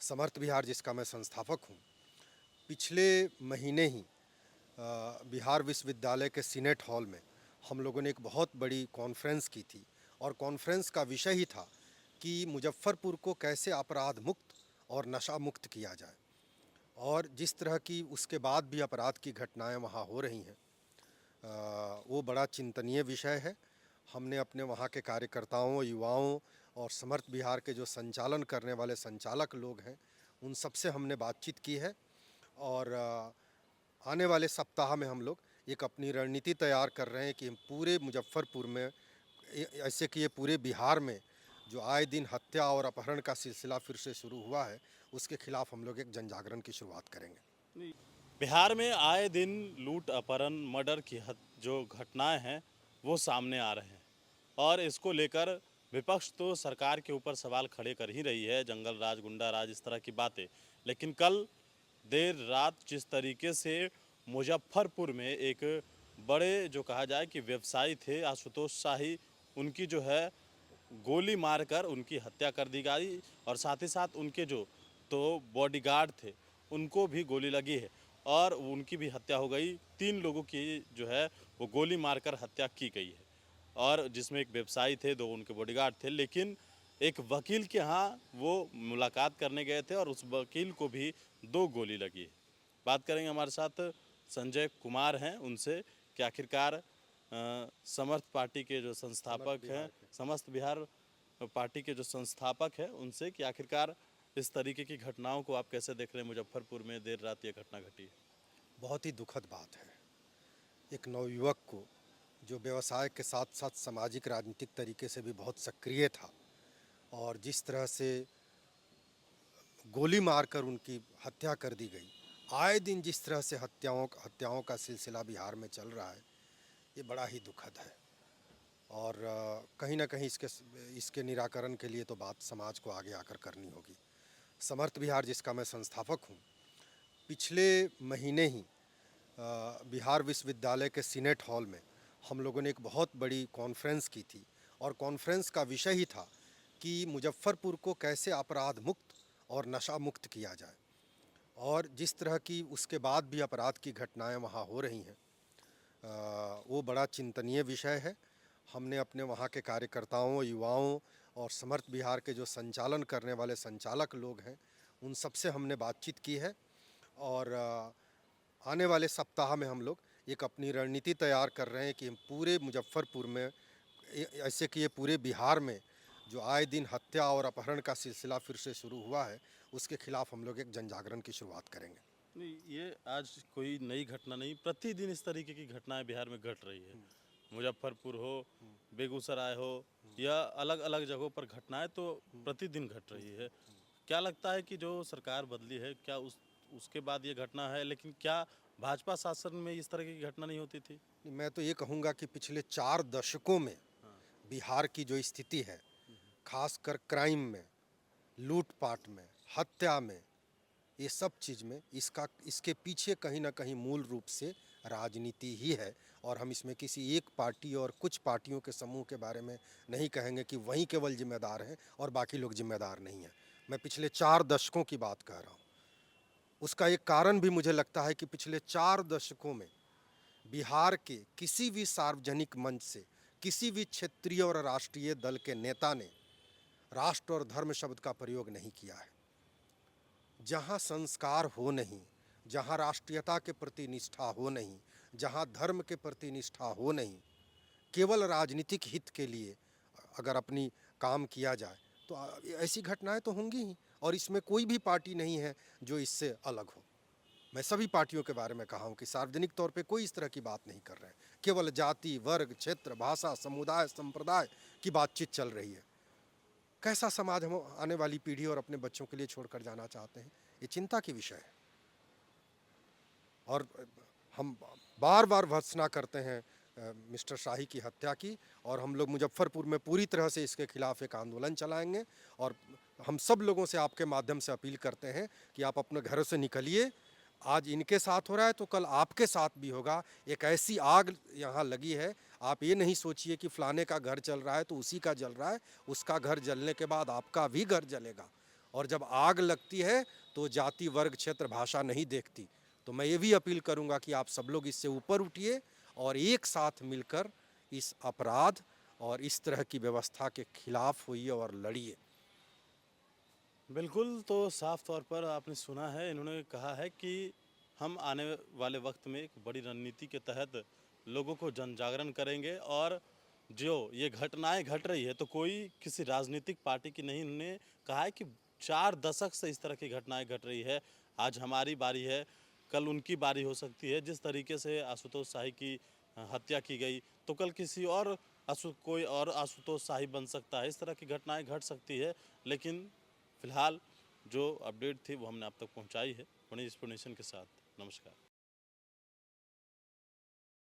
समर्थ बिहार जिसका मैं संस्थापक हूँ, पिछले महीने ही बिहार विश्वविद्यालय के सीनेट हॉल में हम लोगों ने एक बहुत बड़ी कॉन्फ्रेंस की थी और कॉन्फ्रेंस का विषय ही था कि मुजफ्फरपुर को कैसे अपराध मुक्त और नशा मुक्त किया जाए। और जिस तरह की उसके बाद भी अपराध की घटनाएं वहाँ हो रही हैं, वो बड़ा चिंतनीय विषय है। हमने अपने वहाँ के कार्यकर्ताओं, युवाओं और समर्थ बिहार के जो संचालन करने वाले संचालक लोग हैं, उन सब से हमने बातचीत की है और आने वाले सप्ताह में हम लोग एक अपनी रणनीति तैयार कर रहे हैं कि हम पूरे मुजफ्फरपुर में, ऐसे कि ये पूरे बिहार में जो आए दिन हत्या और अपहरण का सिलसिला फिर से शुरू हुआ है, उसके खिलाफ हम लोग एक जन जागरण की शुरुआत करेंगे। बिहार में आए दिन लूट अपहरण मर्डर की जो घटनाएं हैं वो सामने आ रहे हैं और इसको लेकर विपक्ष तो सरकार के ऊपर सवाल खड़े कर ही रही है, जंगल राज, गुंडा राज, इस तरह की बातें। लेकिन कल देर रात जिस तरीके से मुजफ्फरपुर में एक बड़े जो कहा जाए कि व्यवसायी थे आशुतोष शाही, उनकी जो है गोली मारकर उनकी हत्या कर दी गई और साथ ही साथ उनके जो बॉडीगार्ड थे उनको भी गोली लगी है और उनकी भी हत्या हो गई। 3 लोगों की जो है वो गोली मारकर हत्या की गई है और जिसमें एक व्यवसायी थे, 2 उनके बॉडीगार्ड थे। लेकिन एक वकील के यहाँ वो मुलाकात करने गए थे और उस वकील को भी 2 गोली लगी है। बात करेंगे, हमारे साथ संजय कुमार हैं उनसे कि आखिरकार समर्थ पार्टी के जो संस्थापक हैं, समस्त बिहार पार्टी के जो संस्थापक हैं, उनसे कि आखिरकार इस तरीके की घटनाओं को आप कैसे देख रहे हैं। मुजफ्फरपुर में देर रात ये घटना घटी है। बहुत ही दुखद बात है। एक नवयुवक को जो व्यवसाय के साथ साथ सामाजिक राजनीतिक तरीके से भी बहुत सक्रिय था और जिस तरह से गोली मारकर उनकी हत्या कर दी गई, आए दिन जिस तरह से हत्याओं का सिलसिला बिहार में चल रहा है, ये बड़ा ही दुखद है। और कहीं ना कहीं इसके निराकरण के लिए तो बात समाज को आगे आकर करनी होगी। समर्थ बिहार जिसका मैं संस्थापक हूँ, पिछले महीने ही बिहार विश्वविद्यालय के सीनेट हॉल में हम लोगों ने एक बहुत बड़ी कॉन्फ्रेंस की थी और कॉन्फ्रेंस का विषय ही था कि मुजफ्फरपुर को कैसे अपराध मुक्त और नशा मुक्त किया जाए। और जिस तरह की उसके बाद भी अपराध की घटनाएं वहाँ हो रही हैं, वो बड़ा चिंतनीय विषय है। हमने अपने वहाँ के कार्यकर्ताओं, युवाओं और समर्थ बिहार के जो संचालन करने वाले संचालक लोग हैं, उन सब से हमने बातचीत की है और आने वाले सप्ताह में हम लोग एक अपनी रणनीति तैयार कर रहे हैं कि हम पूरे मुजफ्फरपुर में, ऐसे कि ये पूरे बिहार में जो आए दिन हत्या और अपहरण का सिलसिला फिर से शुरू हुआ है, उसके खिलाफ हम लोग एक जन जागरण की शुरुआत करेंगे। नहीं, ये आज कोई नई घटना नहीं, प्रतिदिन इस तरीके की घटनाएं बिहार में घट रही है। मुजफ्फरपुर हो, बेगूसराय हो या अलग अलग जगहों पर घटनाएं तो प्रतिदिन घट रही है। क्या लगता है कि जो सरकार बदली है, क्या उसके बाद ये घटना है, लेकिन क्या भाजपा शासन में इस तरह की घटना नहीं होती थी? मैं तो ये कहूँगा कि पिछले 4 दशकों में बिहार की जो स्थिति है, खासकर क्राइम में, लूटपाट में, हत्या में, ये सब चीज़ में इसके पीछे कहीं ना कहीं मूल रूप से राजनीति ही है। और हम इसमें किसी एक पार्टी और कुछ पार्टियों के समूह के बारे में नहीं कहेंगे कि वही केवल जिम्मेदार हैं और बाकी लोग जिम्मेदार नहीं हैं। मैं पिछले 4 दशकों की बात कह रहा हूँ। उसका एक कारण भी मुझे लगता है कि पिछले 4 दशकों में बिहार के किसी भी सार्वजनिक मंच से किसी भी क्षेत्रीय और राष्ट्रीय दल के नेता ने राष्ट्र और धर्म शब्द का प्रयोग नहीं किया है। जहाँ संस्कार हो नहीं, जहाँ राष्ट्रीयता के प्रति निष्ठा हो नहीं, जहाँ धर्म के प्रति निष्ठा हो नहीं, केवल राजनीतिक हित के लिए अगर अपनी काम किया जाए तो ऐसी घटनाएं तो होंगी ही। और इसमें कोई भी पार्टी नहीं है जो इससे अलग हो। मैं सभी पार्टियों के बारे में कहा हूँ कि सार्वजनिक तौर पे कोई इस तरह की बात नहीं कर रहे हैं। केवल जाति, वर्ग, क्षेत्र, भाषा, समुदाय, संप्रदाय की बातचीत चल रही है। कैसा समाज हम आने वाली पीढ़ी और अपने बच्चों के लिए छोड़कर जाना चाहते हैं, ये चिंता की विषय है। और हम बार बार भर्त्सना करते हैं मिस्टर शाही की हत्या की, और हम लोग मुजफ्फरपुर में पूरी तरह से इसके खिलाफ एक आंदोलन चलाएंगे। और हम सब लोगों से आपके माध्यम से अपील करते हैं कि आप अपने घरों से निकलिए। आज इनके साथ हो रहा है तो कल आपके साथ भी होगा। एक ऐसी आग यहाँ लगी है, आप ये नहीं सोचिए कि फलाने का घर जल रहा है तो उसी का जल रहा है। उसका घर जलने के बाद आपका भी घर जलेगा और जब आग लगती है तो जाति, वर्ग, क्षेत्र, भाषा नहीं देखती। तो मैं ये भी अपील करूंगा कि आप सब लोग इससे ऊपर उठिए और एक साथ मिलकर इस अपराध और इस तरह की व्यवस्था के खिलाफ होइए और लड़िए। बिल्कुल, तो साफ तौर पर आपने सुना है, इन्होंने कहा है कि हम आने वाले वक्त में एक बड़ी रणनीति के तहत लोगों को जन जागरण करेंगे और जो ये घटनाएं घट रही है तो कोई किसी राजनीतिक पार्टी की नहीं। इन्होंने कहा है कि 4 दशक से इस तरह की घटनाएं घट रही है। आज हमारी बारी है, कल उनकी बारी हो सकती है। जिस तरीके से आशुतोष शाही की हत्या की गई, तो कल किसी और कोई और आशुतोष शाही बन सकता है। इस तरह की घटनाएं घट सकती है, लेकिन फिलहाल जो अपडेट थी वो हमने आप तक पहुंचाई है। पुणे एक्सप्लेनेशन के साथ नमस्कार।